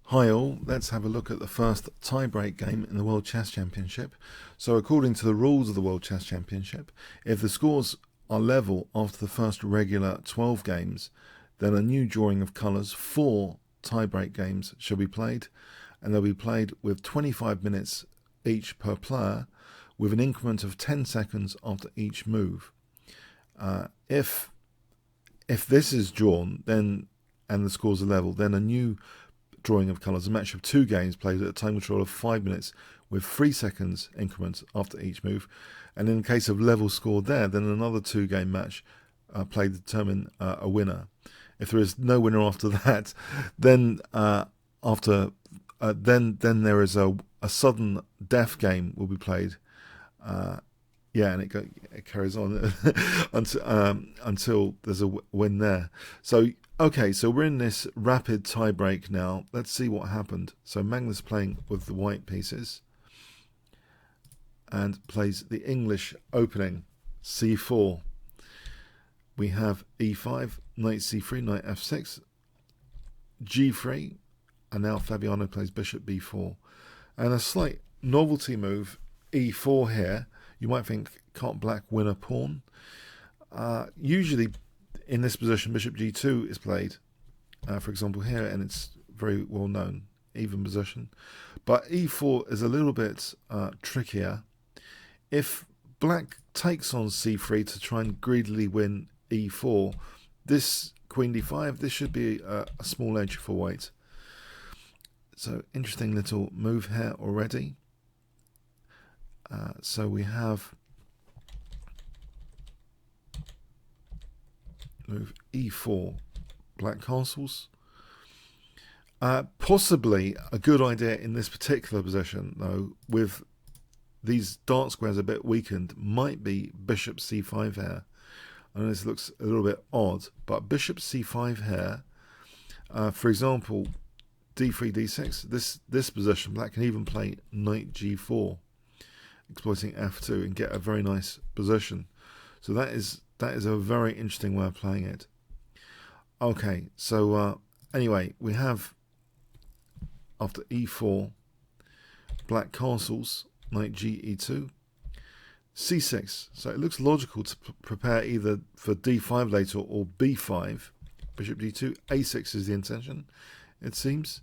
Hi all, let's have a look at the first tiebreak game in the World Chess Championship. So according to the rules of the World Chess Championship, if the scores are level after the first regular 12 games, then a new drawing of colours, 4 tiebreak games shall be played, and they'll be played with 25 minutes each per player, with an increment of 10 seconds after each move. If this is drawn, then and the scores are level, then a new drawing of colours, a match of 2 games played at a time control of 5 minutes with 3 seconds increments after each move, and in case of level score there, then another 2-game match played to determine a winner. If there is no winner after that, then then there is a sudden death game will be played. And it carries on until there's a win there. So okay, so we're in this rapid tiebreak now. Let's see what happened. So Magnus playing with the white pieces and plays the English opening c4. We have e5, knight c3, knight f6, g3, and now Fabiano plays bishop b4. And a slight novelty move, e4 here. You might think, can't black win a pawn? Usually in this position, bishop g2 is played, for example here, and it's very well known, even position. But e4 is a little bit trickier. If black takes on c3 to try and greedily win e4, this queen d5, this should be a small edge for white. So interesting little move here already. So we have move e4, black castles. Possibly a good idea in this particular position, though, with these dark squares a bit weakened, might be bishop c5 here. I know this looks a little bit odd, but bishop c5 here, for example, d3, d6, this position, black can even play knight g4, exploiting f2 and get a very nice position. So that is a very interesting way of playing it. Okay, so anyway, we have, after e4, black castles, knight g e2, c6. So it looks logical to prepare either for d5 later or b5, bishop d2, a6 is the intention, it seems.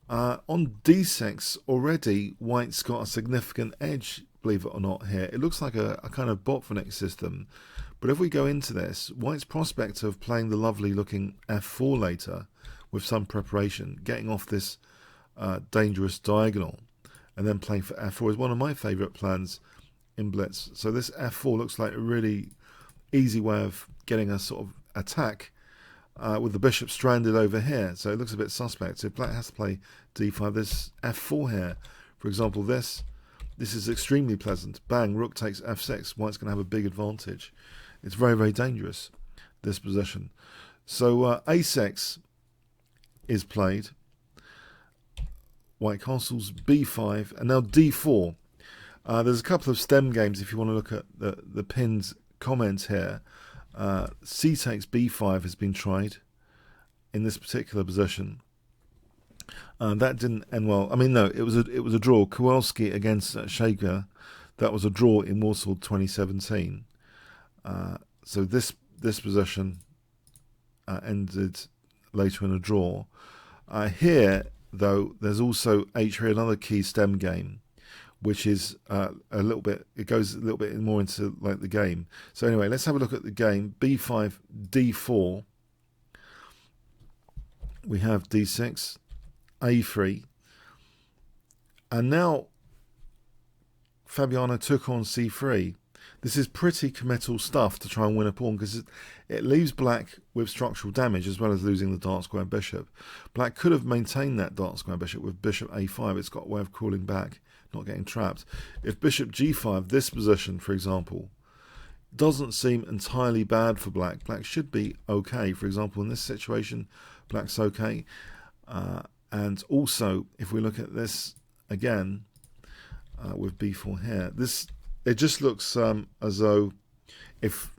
On d6, already white's got a significant edge, believe it or not, here. It looks like a kind of Botvinnik system. But if we go into this, white's prospect of playing the lovely looking f4 later with some preparation, getting off this dangerous diagonal, and then playing for f4 is one of my favourite plans in Blitz. So this f4 looks like a really easy way of getting a sort of attack with the bishop stranded over here. So it looks a bit suspect. So if black has to play d5, this f4 here, for example, this is extremely pleasant. Bang, rook takes f6. White's going to have a big advantage. It's very, very dangerous, this position. So a6 is played. White castles, b5, and now d4. There's a couple of stem games if you want to look at the pinned comments here. C takes b5 has been tried in this particular position. That didn't end well. I mean, no, it was a draw. Kowalski against Shaker, that was a draw in Warsaw 2017. So this position ended later in a draw. Here, though, there's also h3, another key stem game, which is a little bit, it goes a little bit more into like the game. So anyway, let's have a look at the game. b5, d4. We have d6, a3. And now Fabiano took on c3. This is pretty committal stuff to try and win a pawn, because it leaves black with structural damage as well as losing the dark square bishop. Black could have maintained that dark square bishop with bishop a5. It's got a way of crawling back, not getting trapped. If bishop g5, this position, for example, doesn't seem entirely bad for black. Black should be okay. For example, in this situation, black's okay. And also, if we look at this again, with b4 here, it just looks as though if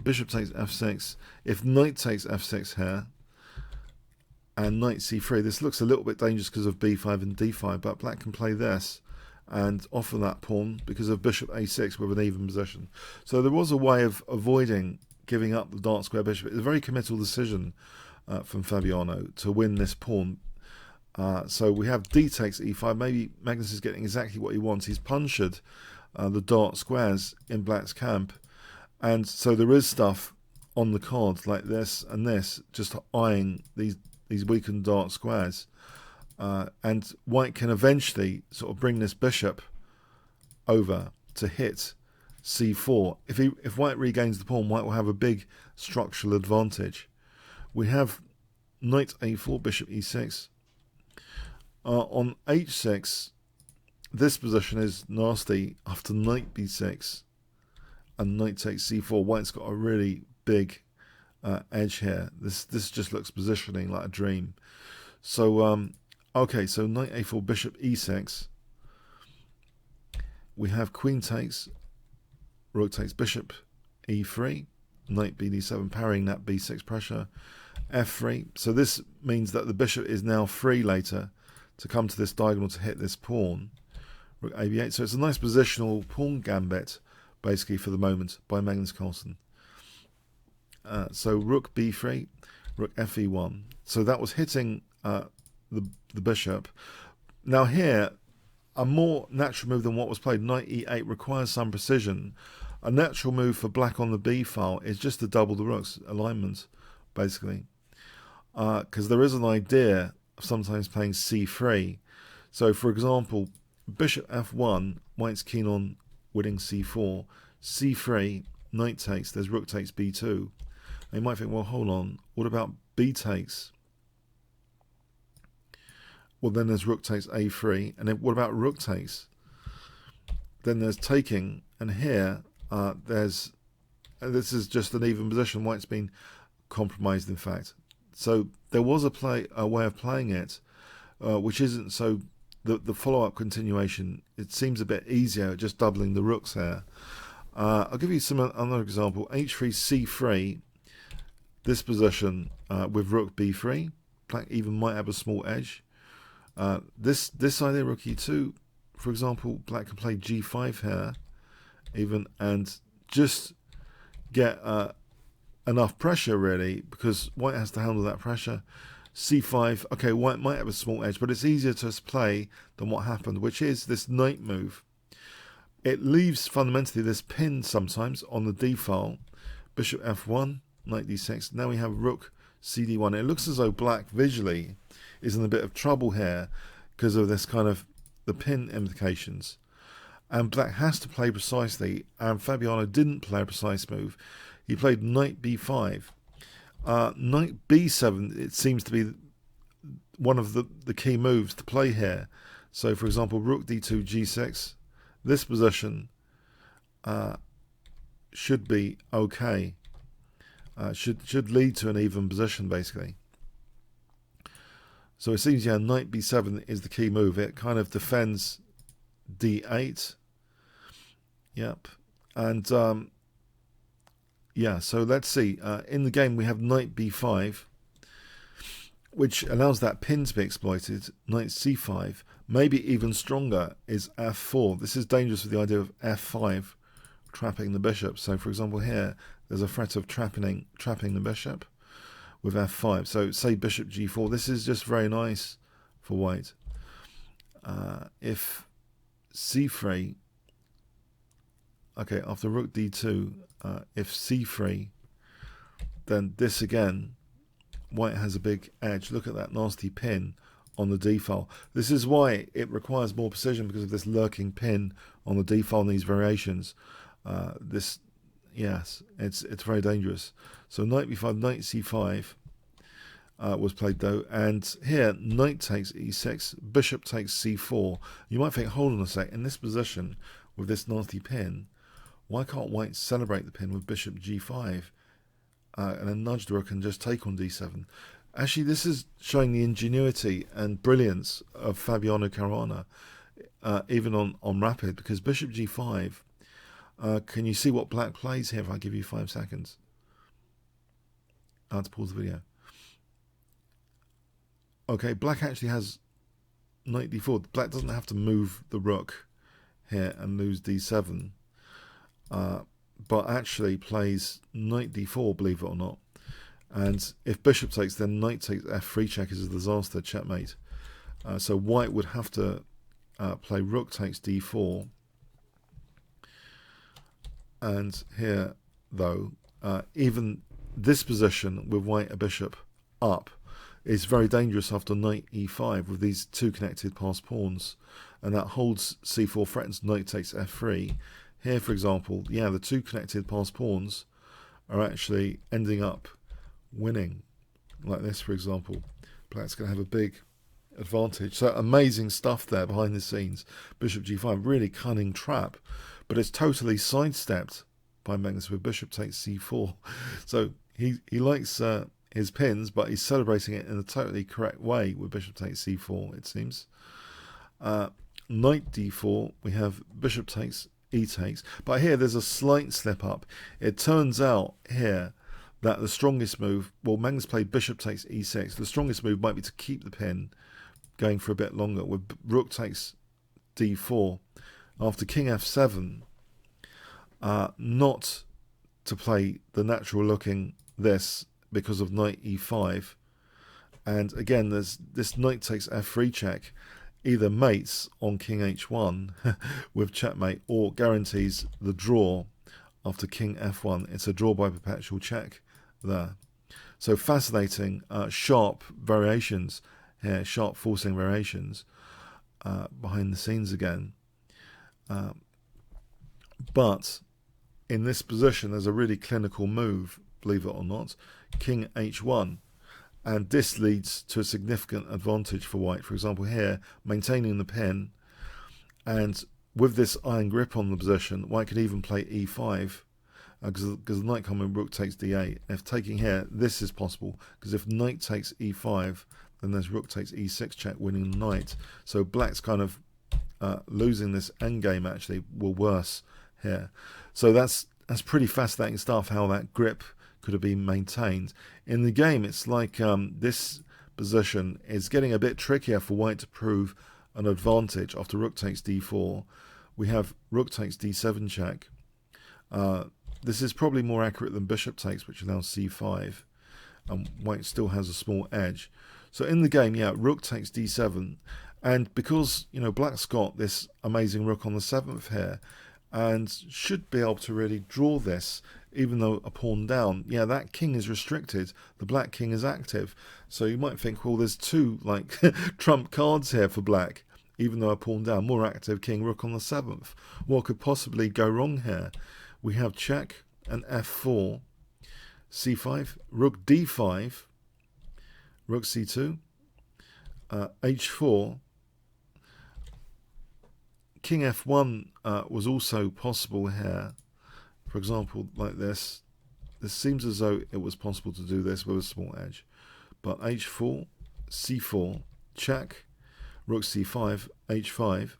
bishop takes f6, if knight takes f6 here, and knight c3. This looks a little bit dangerous because of b5 and d5, but black can play this and offer that pawn because of bishop a6 with an even position. So there was a way of avoiding giving up the dark square bishop. It's a very committal decision from Fabiano to win this pawn. So we have d takes e5. Maybe Magnus is getting exactly what he wants. He's punctured the dark squares in black's camp, and so there is stuff on the card like this and this, just eyeing these weakened dark squares. And white can eventually sort of bring this bishop over to hit c4. If white regains the pawn, white will have a big structural advantage. We have knight a4, bishop e6. On h6, this position is nasty after knight b6 and knight takes c4. White's got a really big edge here. This just looks positioning like a dream. So okay, so knight a4, bishop e6. We have queen takes, rook takes, bishop e3, knight bd7, parrying that b6 pressure, f3. So this means that the bishop is now free later to come to this diagonal to hit this pawn. Rook ab8. So it's a nice positional pawn gambit, basically, for the moment by Magnus Carlsen. So rook b3, rook fe1. So that was hitting the bishop. Now here, a more natural move than what was played, knight e8, requires some precision. A natural move for black on the b file is just to double the rook's alignment, basically. Because there is an idea of sometimes playing c3. So for example, bishop f1, white's keen on winning c4. c3, knight takes, there's rook takes b2. And you might think, well, hold on, what about b takes? Well, then there's rook takes a3, and then what about rook takes? Then there's taking, and here this is just an even position. White's been compromised, in fact. So there was a way of playing it, which isn't so. The follow-up continuation, it seems a bit easier, just doubling the rooks here. I'll give you another example. h3, c3. This position with rook b3, black even might have a small edge. This idea, rook e2, for example, black can play g5 here, even, and just get enough pressure, really, because white has to handle that pressure. c5, okay, white might have a small edge, but it's easier to play than what happened, which is this knight move. It leaves fundamentally this pin sometimes on the d file. Bishop f1, knight d6. Now we have rook cd1. It looks as though black visually is in a bit of trouble here because of this kind of the pin implications. And black has to play precisely, and Fabiano didn't play a precise move. He played knight b5. Knight b7, it seems to be one of the key moves to play here. So, for example, rook d2, g6. This position should be okay. Should lead to an even position, basically. So it seems, yeah, knight b7 is the key move. It kind of defends d8. Yep. And yeah, so let's see. In the game, we have knight b5, which allows that pin to be exploited. Knight c5. Maybe even stronger is f4. This is dangerous with the idea of f5, trapping the bishop. So, for example, here, there's a threat of trapping the bishop with f5. So, say bishop g4. This is just very nice for white. If c3, okay, after rook d2, if c3, then this again, white has a big edge. Look at that nasty pin on the d file. This is why it requires more precision, because of this lurking pin on the d file and these variations. Yes, it's very dangerous. So knight b5, knight c5 was played though, and here knight takes e6, bishop takes c4. You might think, hold on a sec, in this position with this nasty pin, why can't white celebrate the pin with bishop g5 and then nudge the rook and just take on d7? Actually, this is showing the ingenuity and brilliance of Fabiano Caruana, even on rapid, because bishop g5, can you see what black plays here if I give you 5 seconds? I have to pause the video. Okay, black actually has knight d4. Black doesn't have to move the rook here and lose d7, but actually plays knight d4, believe it or not. And if bishop takes, then knight takes f3 check is a disaster, checkmate. So white would have to play rook takes d4. And here, though, even this position with white a bishop up is very dangerous after knight e5 with these two connected passed pawns, and that holds c4, threatens knight takes f3. Here, for example, yeah, the two connected passed pawns are actually ending up winning, like this, for example. Black's going to have a big advantage. So amazing stuff there behind the scenes. Bishop g5, really cunning trap, but it's totally sidestepped by Magnus with bishop takes c4. So he likes his pins, but he's celebrating it in a totally correct way with bishop takes c4, it seems. Knight d4, we have bishop takes, e takes, but here there's a slight slip up. It turns out here that the strongest move, well, Magnus played bishop takes e6. The strongest move might be to keep the pin going for a bit longer with rook takes d4 after king f7, not to play the natural looking this because of knight e5. And again, there's this knight takes f3 check either mates on king h1 with checkmate or guarantees the draw after king f1. It's a draw by perpetual check there. So fascinating, sharp variations here, sharp forcing variations behind the scenes again. But in this position, there's a really clinical move, believe it or not, king h1. And this leads to a significant advantage for white. For example, here, maintaining the pin. And with this iron grip on the position, white could even play e5. Because the knight coming, rook takes d8. If taking here, this is possible. Because if knight takes e5, then there's rook takes e6 check, winning the knight. So black's kind of losing this endgame, actually, or worse here. So that's pretty fascinating stuff, how that grip could have been maintained. In the game, it's like this position is getting a bit trickier for white to prove an advantage. After rook takes d4, we have rook takes d7 check. This is probably more accurate than bishop takes, which allows c5. White still has a small edge. So in the game, yeah, rook takes d7. And because, you know, black's got this amazing rook on the 7th here, and should be able to really draw this, even though a pawn down, yeah, that king is restricted. The black king is active. So you might think, well, there's two, like, trump cards here for black, even though a pawn down, more active king, rook on the 7th. What could possibly go wrong here? We have check and f4, c5, rook d5, rook c2, h4, king f1 was also possible here. For example, like this. This seems as though it was possible to do this with a small edge. But h4, c4, check, rook c5, h5,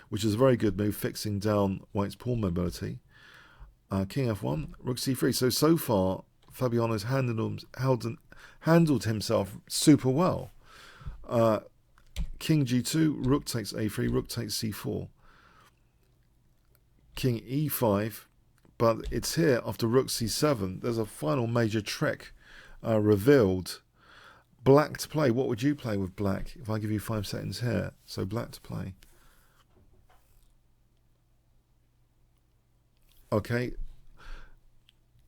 which is a very good move, fixing down white's pawn mobility. King f1, rook c3. So far, Fabiano's handled himself super well. King g2, rook takes a3, rook takes c4. King e5, but it's here after rook c7. There's a final major trick revealed. Black to play. What would you play with black if I give you 5 seconds here? So black to play. Okay.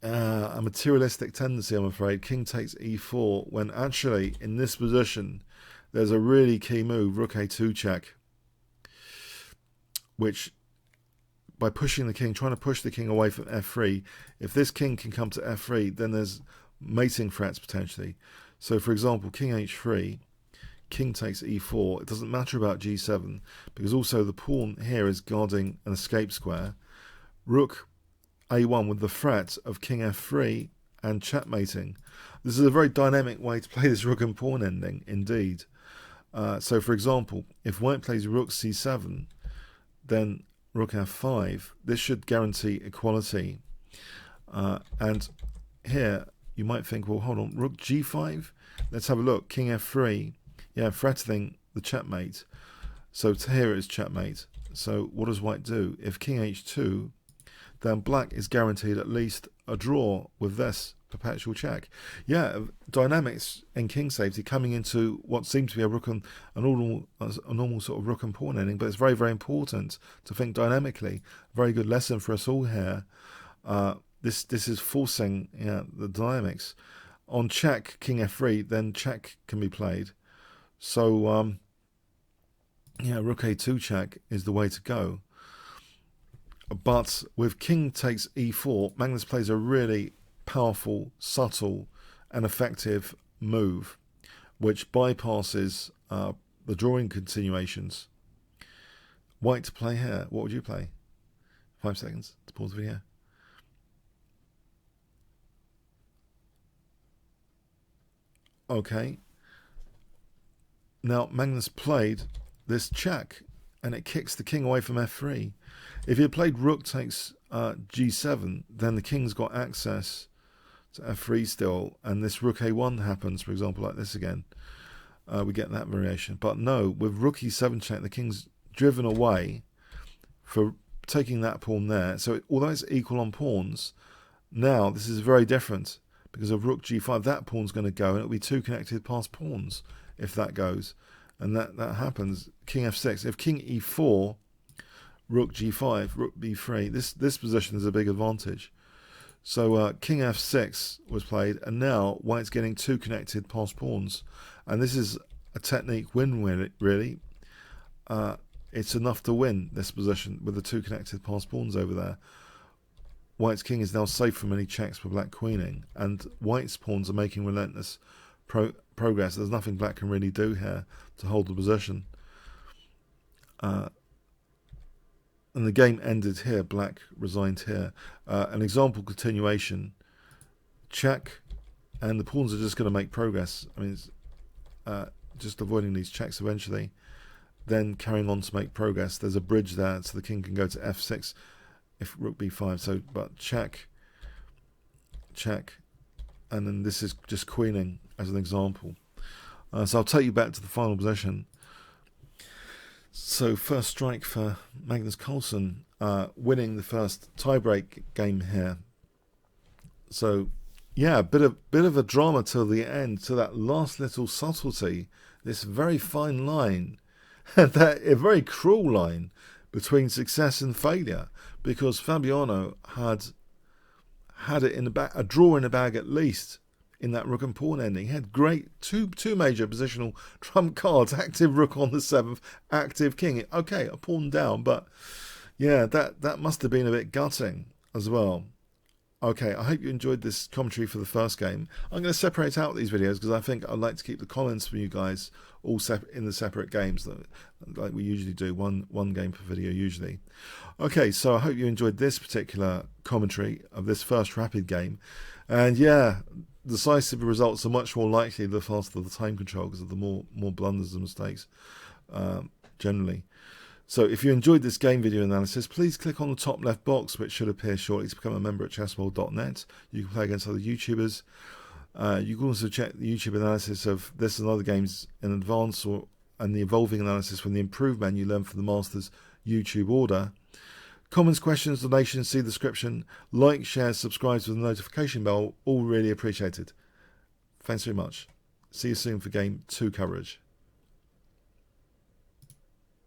A materialistic tendency, I'm afraid. King takes e4, when actually in this position there's a really key move, rook a2 check, which by pushing the king, trying to push the king away from f3, if this king can come to f3, then there's mating threats potentially. So for example, king h3, king takes e4. It doesn't matter about g7 because also the pawn here is guarding an escape square. Rook a1 with the threat of king f3 and checkmating. This is a very dynamic way to play this rook and pawn ending, indeed. So for example, if white plays rook c7, then rook f5, this should guarantee equality. And here you might think, well, hold on, rook g5, let's have a look. King f3, yeah, threatening the checkmate. So here is checkmate. So what does white do? If king h2, then black is guaranteed at least a draw with this perpetual check. Yeah, dynamics in king safety coming into what seems to be a rook and a normal sort of rook and pawn ending, but it's very, very important to think dynamically. Very good lesson for us all here. This is forcing the dynamics. On check, king f3, then check can be played. So rook a2 check is the way to go. But with king takes e4, Magnus plays a really powerful, subtle and effective move which bypasses the drawing continuations. White to play here. What would you play? 5 seconds to pause the video. Okay. Now Magnus played this check and it kicks the king away from f3. If he had played rook takes g7, then the king's got access to f3 still, and this rook a1 happens, for example, like this again. We get that variation. But no, with rook e7 check, the king's driven away for taking that pawn there. So although it's equal on pawns, now this is very different because of rook g5. That pawn's going to go, and it'll be 2 connected past pawns if that goes. And that happens. King f6. If king e4, rook g5, rook b3, this position is a big advantage. So king f6 was played, and now white's getting 2 connected past pawns. And this is a technique win, really. It's enough to win this position with the 2 connected past pawns over there. White's king is now safe from any checks for black queening, and white's pawns are making relentless progress. There's nothing black can really do here to hold the position. And the game ended here. Black resigned here. An example continuation. Check. And the pawns are just going to make progress. I mean, it's just avoiding these checks eventually. Then carrying on to make progress. There's a bridge there, so the king can go to f6 if rook b5. So, but check. Check. And then this is just queening as an example. So I'll take you back to the final position. So first strike for Magnus Carlsen, winning the first tiebreak game here. So yeah, a bit of a drama till the end, to that last little subtlety, this very fine line, that a very cruel line between success and failure, because Fabiano had it in the bag, a draw in the bag at least, in that rook and pawn ending. He had great two major positional trump cards: active rook on the 7th, active king. Okay, a pawn down, but yeah, that must have been a bit gutting as well. Okay, I hope you enjoyed this commentary for the first game. I'm going to separate out these videos because I think I'd like to keep the comments from you guys all in the separate games, like we usually do, one game per video usually. Okay, so I hope you enjoyed this particular commentary of this first rapid game. And yeah, decisive results are much more likely the faster the time control, because of the more blunders and mistakes generally. So if you enjoyed this game video analysis, please click on the top left box, which should appear shortly, to become a member at chessworld.net. You can play against other YouTubers. You can also check the YouTube analysis of this and other games in advance, and the evolving analysis from the improved menu learned from the Masters YouTube order. Comments, questions, donations, see the description. Like, share, subscribe with the notification bell, all really appreciated. Thanks very much. See you soon for Game 2 coverage.